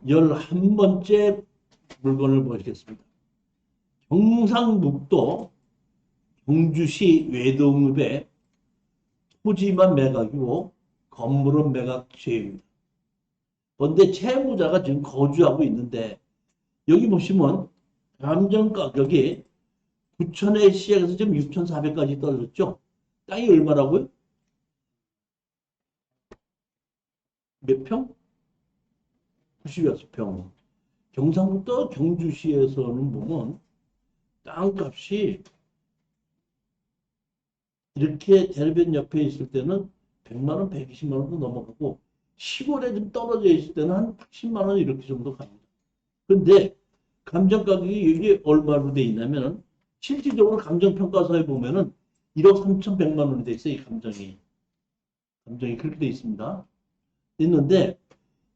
11번째 물건을 보시겠습니다. 경상북도 경주시 외동읍의 토지만 매각이고 건물은 매각 시행입니다. 그런데 채무자가 지금 거주하고 있는데 여기 보시면 감정 가격이 9천에 시작해서 지금 6,400까지 떨어졌죠. 땅이 얼마라고요? 몇 평? 96평. 경상북도 경주시에서는 보면 땅값이 이렇게 대로변 옆에 있을 때는 100만 원, 120만 원도 넘어가고 시골에 좀 떨어져 있을 때는 한 80만 원 이렇게 정도 갑니다. 근데 감정 가격이 이게 얼마로 돼 있냐면은 실질적으로 감정평가서에 보면은 1억 3,100만 원이 돼 있어요. 이 감정이. 감정이 그렇게 돼 있습니다. 있는데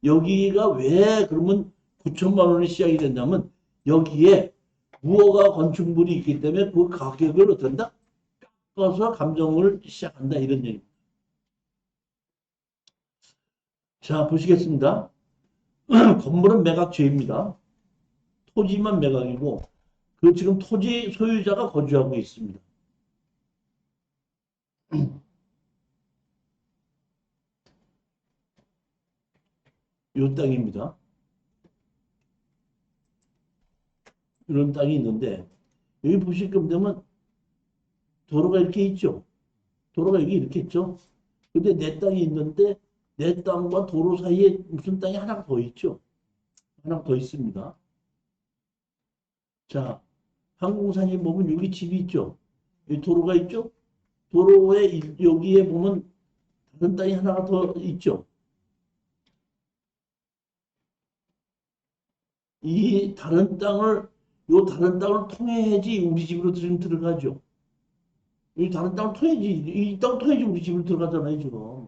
여기가 왜 그러면 9천만 원이 시작이 됐냐면 여기에 무허가 건축물이 있기 때문에 그 가격을 어떤다? 깎아서 감정을 시작한다 이런 얘기입니다. 자 보시겠습니다. 건물은 매각죄입니다. 토지만 매각이고 그 지금 토지 소유자가 거주하고 있습니다. 이 땅입니다. 이런 땅이 있는데 여기 보시게 되면 도로가 이렇게 있죠. 도로가 여기 이렇게 있죠. 근데 내 땅이 있는데 내 땅과 도로 사이에 무슨 땅이 하나 더 있죠. 하나 더 있습니다. 자, 항공산에 보면 여기 집이 있죠. 여기 도로가 있죠. 도로에 여기에 보면 다른 땅이 하나가 더 있죠. 이 다른 땅을 요 다른 땅을 통해야지 우리 집으로 지금 들어가죠. 이 다른 땅을 통해야지 이 땅 통해야지 우리 집으로 들어가잖아요 지금.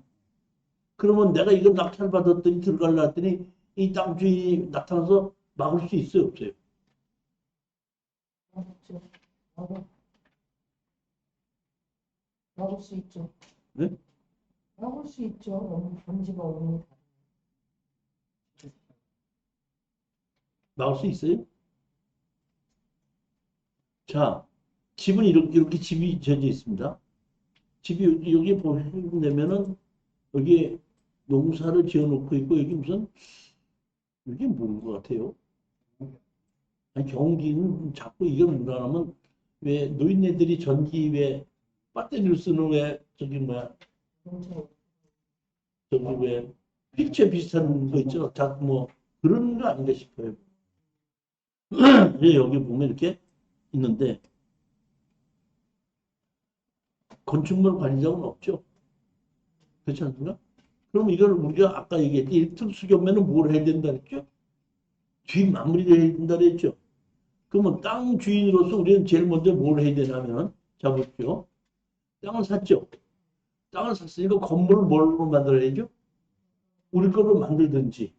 그러면 내가 이걸 낙찰 받았더니 들어가려 했더니 이 땅 주인이 나타나서 막을 수 있어요 없어요? 막죠. 막을 수 있죠. 네? 막을 수 있죠. 너무 범지가 오니까. 막을 수 있어요? 자, 집은 이렇게 집이 지어져 있습니다. 집이 여기 보시면은 여기 농사를 지어 놓고 있고 여기 무슨 이게 뭔 것 같아요? 아니, 경기는 자꾸 이걸 뭐라하면 왜 노인네들이 전기 왜 배터리를 쓰는 왜 저기 뭐야 경찰. 저기 왜 휠체어 비슷한 거 있죠? 자꾸 뭐 그런 거 아닌가 싶어요. 여기 보면 이렇게 있는데 건축물 관리자는 없죠. 그렇지 않습니까? 그럼 이걸 우리가 아까 얘기했지 특수경매는 뭘 해야 된다 그랬죠? 주인 마무리를 해야 된다 그랬죠? 그러면 땅 주인으로서 우리는 제일 먼저 뭘 해야 되냐면 자 보십시오. 땅을 샀죠. 땅을 샀으니까 건물을 뭘로 만들어야죠? 우리 거로 만들든지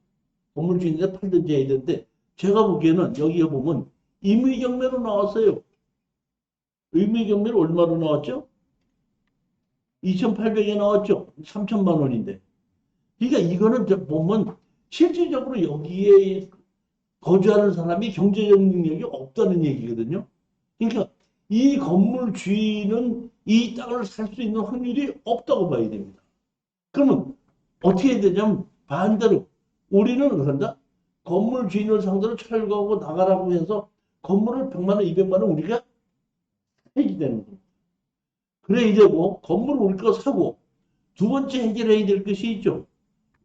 건물 주인한테 팔든지 해야 되는데 제가 보기에는 여기에 보면 임의경매로 나왔어요. 임의경매로 얼마로 나왔죠? 2,800에 나왔죠. 3천만 원인데. 그러니까 이거는 보면 실질적으로 여기에 거주하는 사람이 경제적 능력이 없다는 얘기거든요. 그러니까 이 건물 주인은 이 땅을 살 수 있는 확률이 없다고 봐야 됩니다. 그러면 어떻게 해야 되냐면 반대로 우리는 그런다. 건물 주인을 상대로 철거하고 나가라고 해서 건물을 100만 원, 200만 원 우리가 해야 되는 겁니다. 그래야 되고 건물을 우리 거 사고 두 번째 해결해야 될 것이 있죠.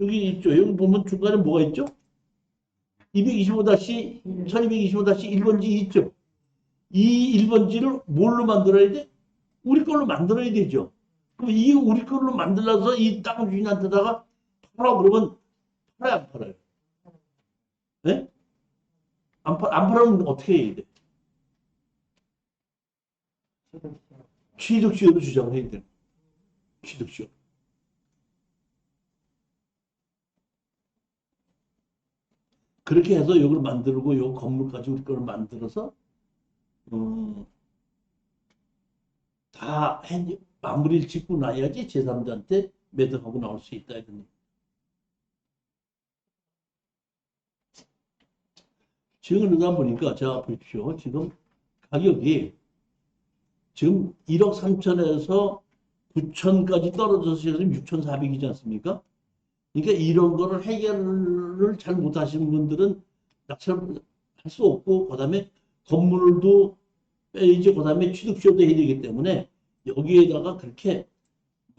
여기 있죠. 여기 보면 중간에 뭐가 있죠? 1225-1225-1번지 있죠. 이 1번지를 뭘로 만들어야 돼? 우리 걸로 만들어야 되죠. 그럼 이 우리 걸로 만들어서 이 땅 주인한테다가 팔아 그러면 팔아요, 안 팔아요? 네? 안 팔으면 어떻게 해야 돼? 취득수요로 주장을 해야 돼. 취득수요. 그렇게 해서 이걸 만들고 요 건물까지 우리 걸 만들어서 다 마무리를 짓고 나야지 제3자한테 매도하고 나올 수 있다 이런. 지금 그러다 보니까 제가 보십시오. 지금 가격이 지금 1억 3천에서 9천까지 떨어져서 지금 6,400이지 않습니까? 그러니까 이런 거를 해결을 잘 못하시는 분들은 낙찰할 수 없고, 그 다음에 건물도 빼야지, 그 다음에 취득세도 해야 되기 때문에 여기에다가 그렇게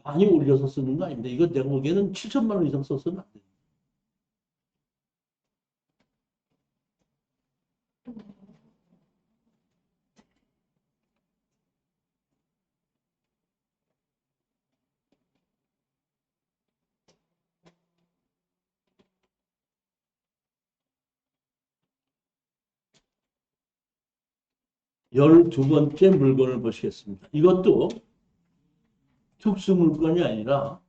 많이 올려서 쓰는 거 아닙니다. 이거 내가 보기에는 7천만 원 이상 썼으면 안 돼요. 열두 번째 물건을 보시겠습니다. 이것도 특수 물건이 아니라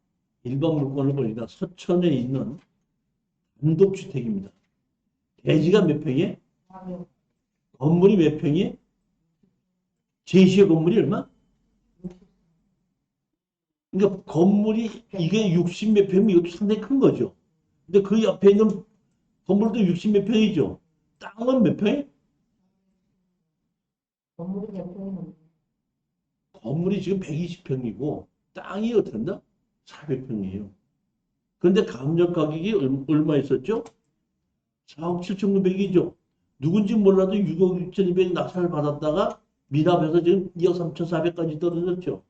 일반 물건을 보니까 서천에 있는 단독주택입니다. 대지가 몇 평이에요? 건물이 몇 평이에요? 제시의 건물이 얼마? 그러니까 건물이 이게 60 몇 평이면 이것도 상당히 큰 거죠. 근데 그 옆에 있는 건물도 60 몇 평이죠. 땅은 몇 평이에요? 건물이 몇 평이나 건물이 지금 120평이고 땅이 어떻게 된다? 400평이에요. 그런데 감정 가격이 얼마 있었죠? 4억 7,900이죠. 누군지 몰라도 6억 6,200 낙찰을 받았다가 미납해서 지금 2억 3,400까지 떨어졌죠.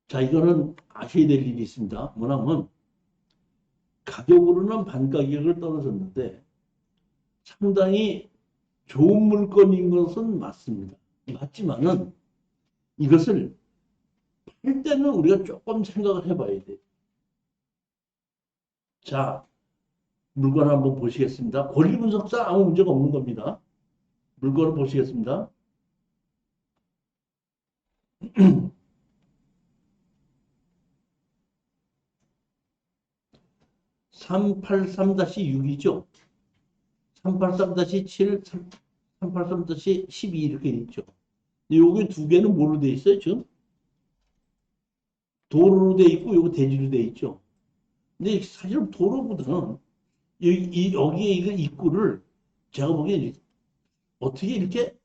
자, 이거는 아셔야 될 일이 있습니다. 뭐냐면 가격으로는 반가격을 떨어졌는데 상당히 좋은 물건인 것은 맞습니다. 맞지만은 이것을 팔 때는 우리가 조금 생각을 해봐야 돼요. 자, 물건 한번 보시겠습니다. 권리 분석상 아무 문제가 없는 겁니다. 물건을 보시겠습니다. 383-6이죠. 383-7, 383-12 이렇게 있죠. 여기 두 개는 뭐로 돼 있어요, 지금? 도로로 돼 있고, 요거 대지로 돼 있죠. 근데 사실은 도로보다는 여기에 이거 입구를 제가 보기엔 어떻게 이렇게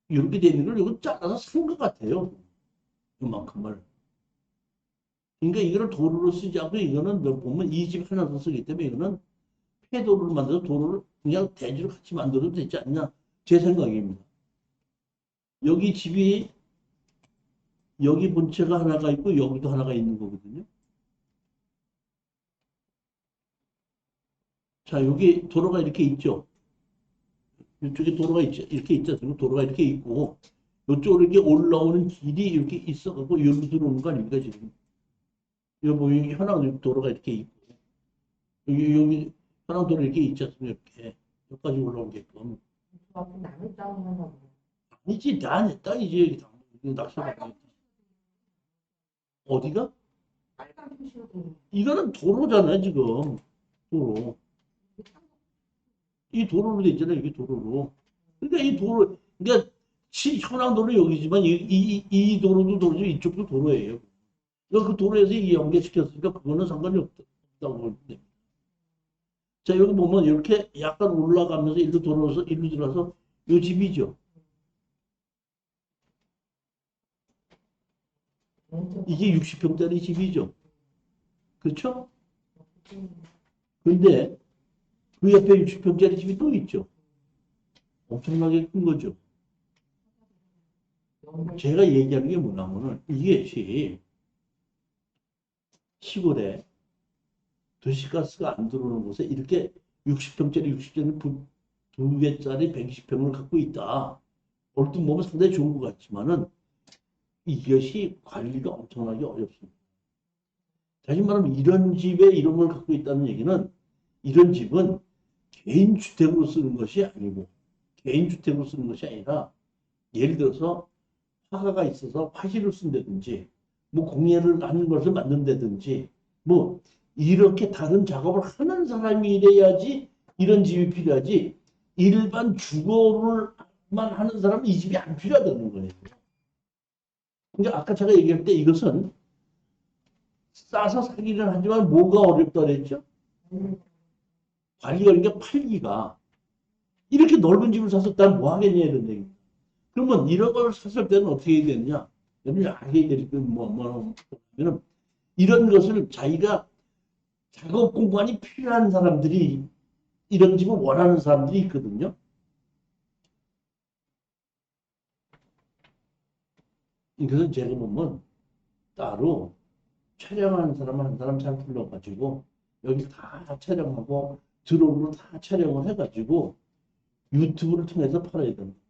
돼 있는 걸 이거 잘라서 쓴 것 같아요. 이만큼을. 그러니까 이거를 도로로 쓰지 않고 이거는 보면 이 집 하나 더 쓰기 때문에 이거는 폐도로를 만들어서 도로를 그냥 대지로 같이 만들어도 되지 않냐. 제 생각입니다. 여기 집이 여기 본체가 하나가 있고 여기도 하나가 있는 거거든요. 자, 여기 도로가 이렇게 있죠. 이쪽에 도로가 있죠. 이렇게 있죠. 도로가 이렇게 있고 이쪽으로 이렇게 올라오는 길이 이렇게 있어갖고 여기로 들어오는 거 아닙니까 지금? 여기 뭐 여기 현황 도로가 이렇게 있고 여기 현황 도로 이렇게 있지 않습니까? 이렇게 여기까지 올라오게끔. 앞에 남의 땅이 하나 보네. 아니지, 내 땅이지 여기 다. 낚시가 어디가? 빨간 표시로 돼 있는 이거는 도로잖아요 지금. 도로. 이 도로로 돼 있잖아요. 이게 도로로. 그러니까 이 도로, 그러니까 현황도로 여기지만 이 도로도 도로죠. 이쪽도 도로예요. 그러니까 그 도로에서 이 연계시켰으니까 그거는 상관이 없다고 보는데. 자, 여기 보면 이렇게 약간 올라가면서 일로 돌아서 일로 들어서 요 집이죠. 이게 60평짜리 집이죠. 그렇죠? 근데 그 옆에 60평짜리 집이 또 있죠. 엄청나게 큰 거죠. 제가 얘기하는 게 뭐냐면은 이게 시골에 도시가스가 안 들어오는 곳에 이렇게 60평짜리 60평짜리 두 개짜리 120평을 갖고 있다. 얼핏 보면 상당히 좋은 것 같지만은 이것이 관리가 엄청나게 어렵습니다. 다시 말하면 이런 집에 이런 걸 갖고 있다는 얘기는 이런 집은 개인 주택으로 쓰는 것이 아니고 개인 주택으로 쓰는 것이 아니라 예를 들어서 화가가 있어서 화실을 쓴다든지 뭐 공예를 하는 것을 만든다든지 뭐 이렇게 다른 작업을 하는 사람이 이래야지 이런 집이 필요하지 일반 주거를만 하는 사람은 이 집이 안 필요하다는 거예요. 그러니까 아까 제가 얘기할 때 이것은 싸서 사기는 하지만 뭐가 어렵다 그랬죠? 관리 걸리니까 팔기가 이렇게 넓은 집을 사서 난 뭐 하겠냐 이런 얘기. 그러면 이런 걸 샀을 때는 어떻게 해야 되느냐? 여러분이 알게 될 뭐냐면은 이런 것을 자기가 작업 공간이 필요한 사람들이 이런 집을 원하는 사람들이 있거든요. 그래서 제가 보면 따로 촬영하는 사람 한 사람 잘 불러가지고 여기 다 촬영하고 드론으로 다 촬영을 해가지고 유튜브를 통해서 팔아야 됩니다.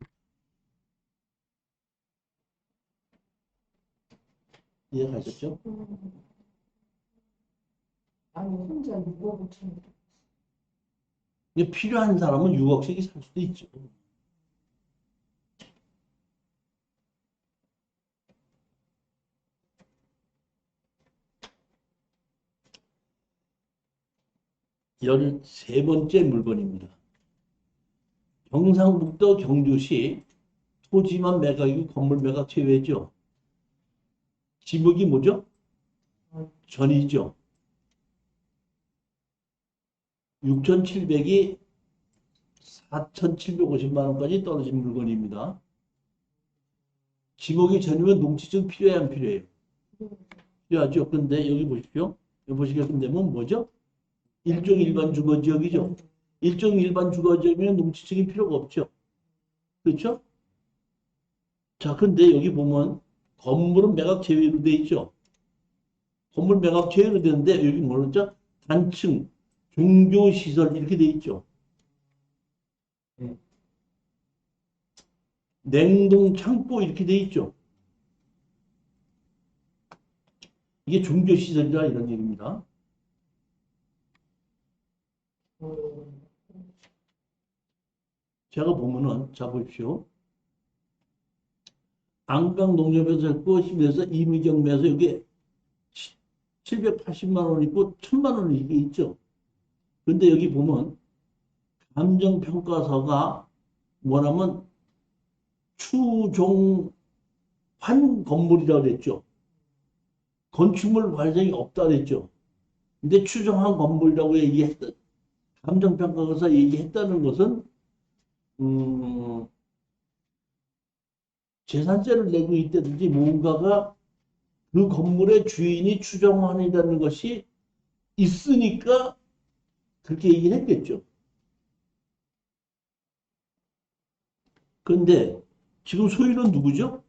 이해가셨죠? 아니, 혼자 6억 5천. 필요한 사람은 6억씩이 살 수도 있죠. 열세 번째 물건입니다. 경상북도 경주시 토지만 매각이고 건물 매각 제외죠. 지목이 뭐죠? 전이죠. 6,700이 4,750만 원까지 떨어진 물건입니다. 지목이 전이면 농지증 필요해 안 필요해요? 필요하죠. 근데 여기 보십시오. 여기 보시게 되면 뭐죠? 일종 일반 주거지역이죠. 일종 일반 주거지역이면 농지증이 필요가 없죠. 그렇죠? 자, 근데 여기 보면 건물은 매각 제외로 돼 있죠. 건물 매각 제외로 되는데 여기 뭐였죠? 단층, 종교시설 이렇게 돼 있죠. 냉동 창고 이렇게 돼 있죠. 이게 종교시설이라 이런 얘기입니다. 제가 보면은 자 보십시오. 안강농협에서 했고 힘에서 이미경매에서 여기 780만 원 있고 1000만 원 이게 있죠. 근데 여기 보면 감정평가서가 뭐냐면 추종환 건물이라고 그랬죠. 건축물 과정이 없다 그랬죠. 근데 추정한 건물이라고 얘기했다. 감정평가서가 얘기했다는 것은 음, 재산세를 내고 있다든지 뭔가가 그 건물의 주인이 추정환이라는 것이 있으니까 그렇게 얘기를 했겠죠. 그런데 지금 소유는 누구죠?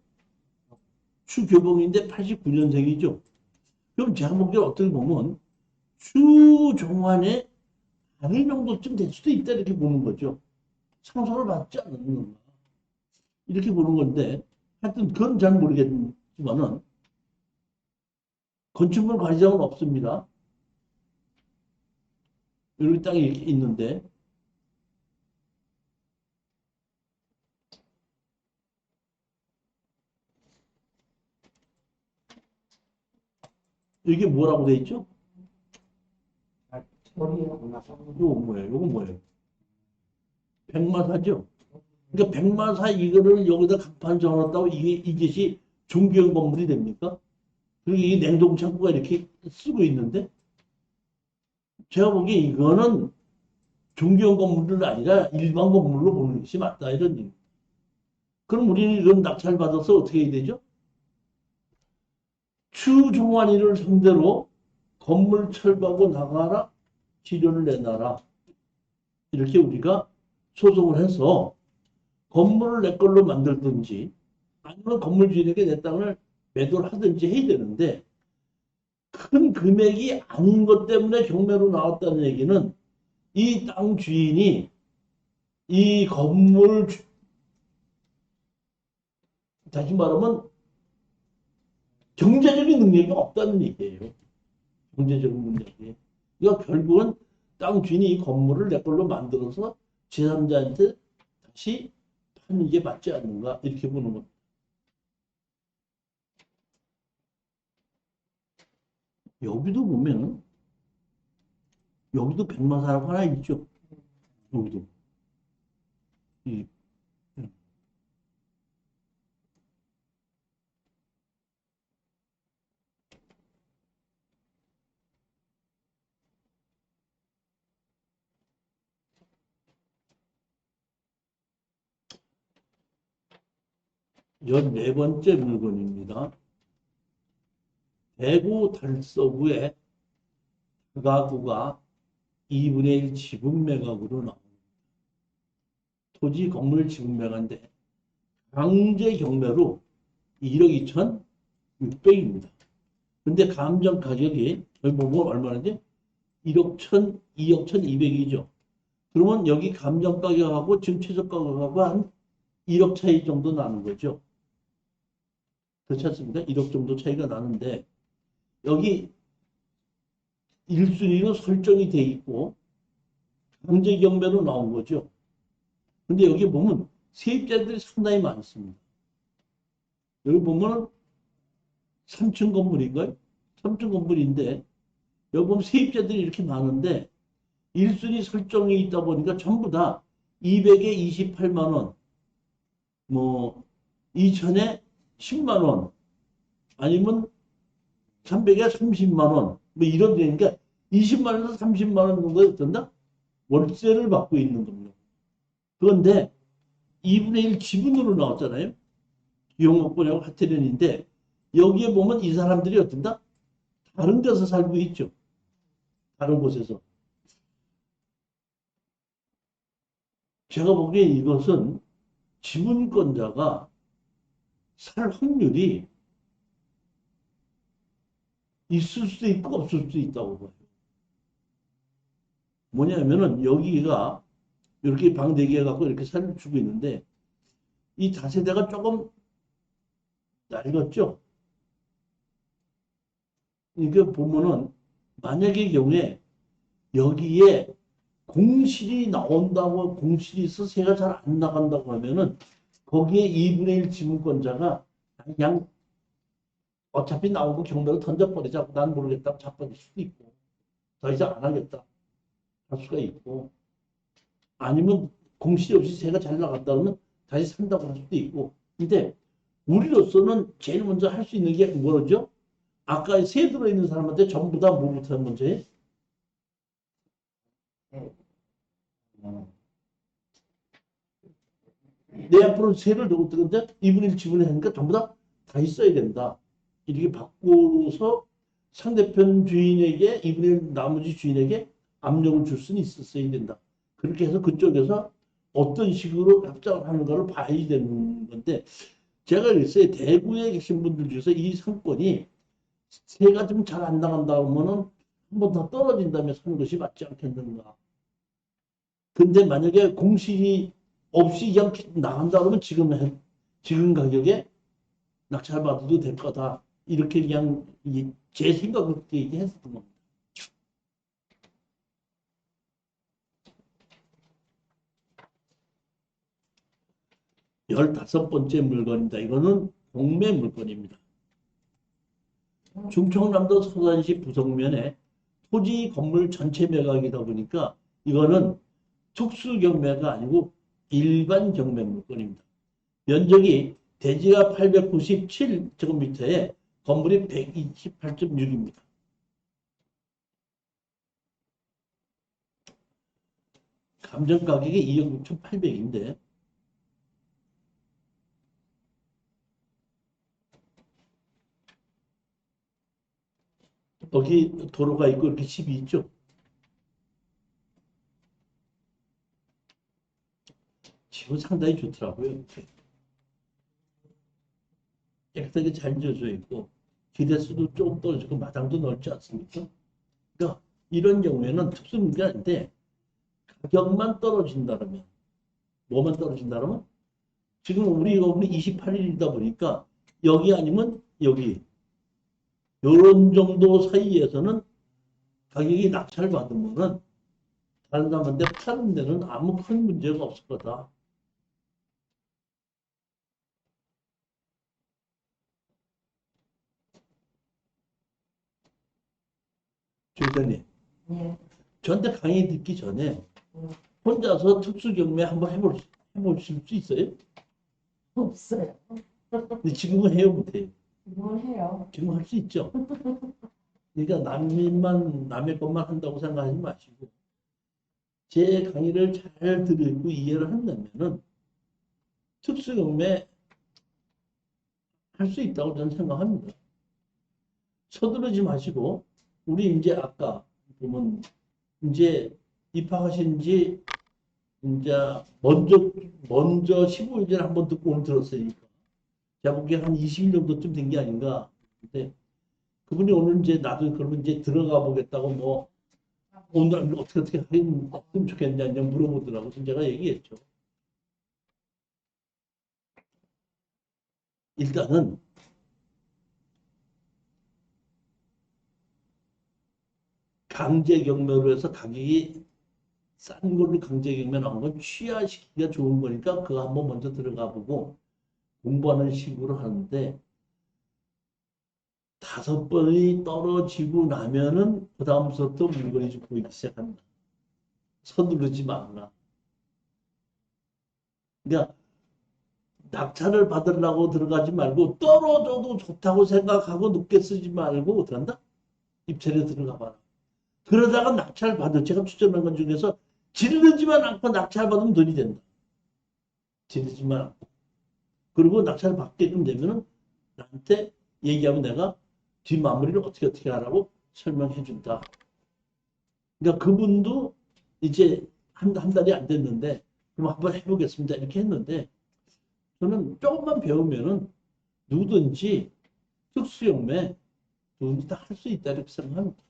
추교봉인데 89년생이죠. 그럼 제가 보기에 어떻게 보면 추종환의 아들 정도쯤 될 수도 있다 이렇게 보는 거죠. 상속을 받지 않는 이렇게 보는 건데 하여튼 그건 잘 모르겠지만은 건축물 관리장은 없습니다. 여기 땅이 이렇게 있는데 이게 뭐라고 돼 있죠? 이거 뭐예요? 이거 뭐예요? 백마사죠? 그러니까 백마사 이거를 여기다 간판 적어놨다고 이것이 종교형 건물이 됩니까? 그리고 이 냉동창고가 이렇게 쓰고 있는데 제가 보기에 이거는 종교형 건물은 아니라 일반 건물로 보는 것이 맞다 이런 얘기. 그럼 우리는 이런 낙찰받아서 어떻게 해야 되죠? 추종환이를 상대로 건물 철거하고 나가라, 지료를 내놔라. 이렇게 우리가 소송을 해서 건물을 내 걸로 만들든지 아니면 건물 주인에게 내 땅을 매도를 하든지 해야 되는데 큰 금액이 아닌 것 때문에 경매로 나왔다는 얘기는 이 땅 주인이 이 건물 다시 말하면 경제적인 능력이 없다는 얘기예요. 경제적인 능력이. 그러니까 결국은 땅 주인이 이 건물을 내 걸로 만들어서 제3자한테 다시 파는 게 맞지 않는가 이렇게 보는 겁니다. 여기도 보면 여기도 백마사라고 하나 있죠. 여기도. 이, 14번째 물건입니다. 대구 달서구의 가구가 2분의 1 지분 매각으로 나옵니다. 토지 건물 지분 매각인데 강제 경매로 1억 2,600입니다. 근데 감정 가격이 여기 보면 얼마인지 1억 1천, 2억 1,200이죠. 그러면 여기 감정 가격하고 지금 최저 가격하고 한 1억 차이 정도 나는 거죠. 그렇지 않습니까? 1억 정도 차이가 나는데 여기 1순위로 설정이 돼 있고 강제 경매로 나온 거죠. 근데 여기 보면 세입자들이 상당히 많습니다. 여기 보면 3층 건물인가요? 3층 건물인데 여기 보면 세입자들이 이렇게 많은데 1순위 설정이 있다 보니까 전부 다 200에 28만 원, 뭐 2천에 10만 원, 아니면 300에 30만 원, 뭐 이런 데니까 20만 원에서 30만 원 정도 된다? 월세를 받고 있는 겁니다. 그런데 2분의 1 지분으로 나왔잖아요. 비용목분하고 하트련인데 여기에 보면 이 사람들이 어떤다? 다른 데서 살고 있죠. 다른 곳에서. 제가 보기에 이것은 지분권자가 살 확률이 있을 수도 있고 없을 수도 있다고 봐요. 뭐냐면은 여기가 이렇게 방 4개 갖고 이렇게 살을 주고 있는데 이 다세대가 조금 낡았죠. 이게 보면은 만약의 경우에 여기에 공실이 나온다고 공실이 있어 세가 잘 안 나간다고 하면은 거기에 2분의 1 지분권자가 그냥 어차피 나오고 경매로 던져버리자고 난 모르겠다고 자빠질 수도 있고 더 이상 안 하겠다 할 수가 있고 아니면 공실이 없이 세가 잘 나간다 그러면 다시 산다고 할 수도 있고 근데 우리로서는 제일 먼저 할 수 있는 게 뭐죠? 아까 세 들어있는 사람한테 전부 다 뭐부터 하는 문제? 내 앞으로 세를 넣고 뜨는데 2분의 1 지분을 하니까 전부 다 있어야 된다. 이렇게 바꿔서 상대편 주인에게 2분의 1 나머지 주인에게 압력을 줄 수는 있었어야 된다. 그렇게 해서 그쪽에서 어떤 식으로 협상을 하는가를 봐야 되는 건데 제가 글쎄 대구에 계신 분들 중에서 이 상권이 세가 좀 잘 안 나간다 하면은 한 번 더 떨어진 다음에 사는 것이 맞지 않겠는가. 근데 만약에 공실이 없이 그냥 나간다 그러면 지금 가격에 낙찰받아도 될 거다. 이렇게 그냥 제 생각을 그렇게 얘기했었던 겁니다. 15번째 물건입니다. 이거는 공매 물건입니다. 충청남도 서산시 부석면에 토지 건물 전체 매각이다 보니까 이거는 특수 경매가 아니고 일반 경매 물건입니다. 면적이 대지가 897제곱미터에 건물이 128.6입니다. 감정 가격이 2억 6,800인데 여기 도로가 있고 이렇게 집이 있죠. 집은 상당히 좋더라고요. 깨끗하게 잘 지어져 있고 기대수도 조금 떨어지고 마당도 넓지 않습니까? 그러니까 이런 경우에는 특수물건인데 가격만 떨어진다면 뭐만 떨어진다면 지금 우리가 28일이다 보니까 여기 아니면 여기 이런 정도 사이에서는 가격이 낙찰받으면은 다른 사람한테 파는 데는 아무 큰 문제가 없을 거다. 조이사님, 예. 저한테 강의 듣기 전에 음, 혼자서 특수경매 한번 해보실 수 있어요? 없어요. 근데 지금은 해요, 못해요? 뭘 해요? 지금 할 수 있죠? 그러니까 남의 것만 한다고 생각하지 마시고, 제 강의를 잘 듣고 이해를 한다면은 특수경매 할 수 있다고 저는 생각합니다. 서두르지 마시고, 우리 이제 아까 보면, 이제 입학하신 지, 이제 먼저 15일 전에 한번 듣고 오늘 들었으니까. 제가 보기엔 한 20일 정도쯤 된 게 아닌가. 근데 그분이 오늘 이제 나도 그러면 이제 들어가 보겠다고 뭐, 오늘 어떻게 했으면 좋겠냐, 이제 물어보더라고. 그래서 제가 얘기했죠. 일단은 강제 경매로 해서 가격이 싼 걸로 강제 경매 나온 건 취하시키기가 좋은 거니까 그거 한번 먼저 들어가 보고 공부하는 식으로 하는데 5번이 떨어지고 나면은 그 다음부터 물건이 좀 보이기 시작한다. 서두르지 말라. 그러니까 낙찰을 받으려고 들어가지 말고 떨어져도 좋다고 생각하고 늦게 쓰지 말고 어떻게 한다? 입찰에 들어가 봐라. 그러다가 낙찰 받을 제가 추천한 것 중에서 지르지만 않고 낙찰 받으면 돈이 된다. 지르지만 않고. 그리고 낙찰 받게끔 되면은 나한테 얘기하면 내가 뒷마무리를 어떻게 하라고 설명해 준다. 그러니까 그분도 이제 한 달이 안 됐는데 그럼 한번 해보겠습니다. 이렇게 했는데 저는 조금만 배우면은 누구든지 특수영매 누구든지 다 할 수 있다 이렇게 생각합니다.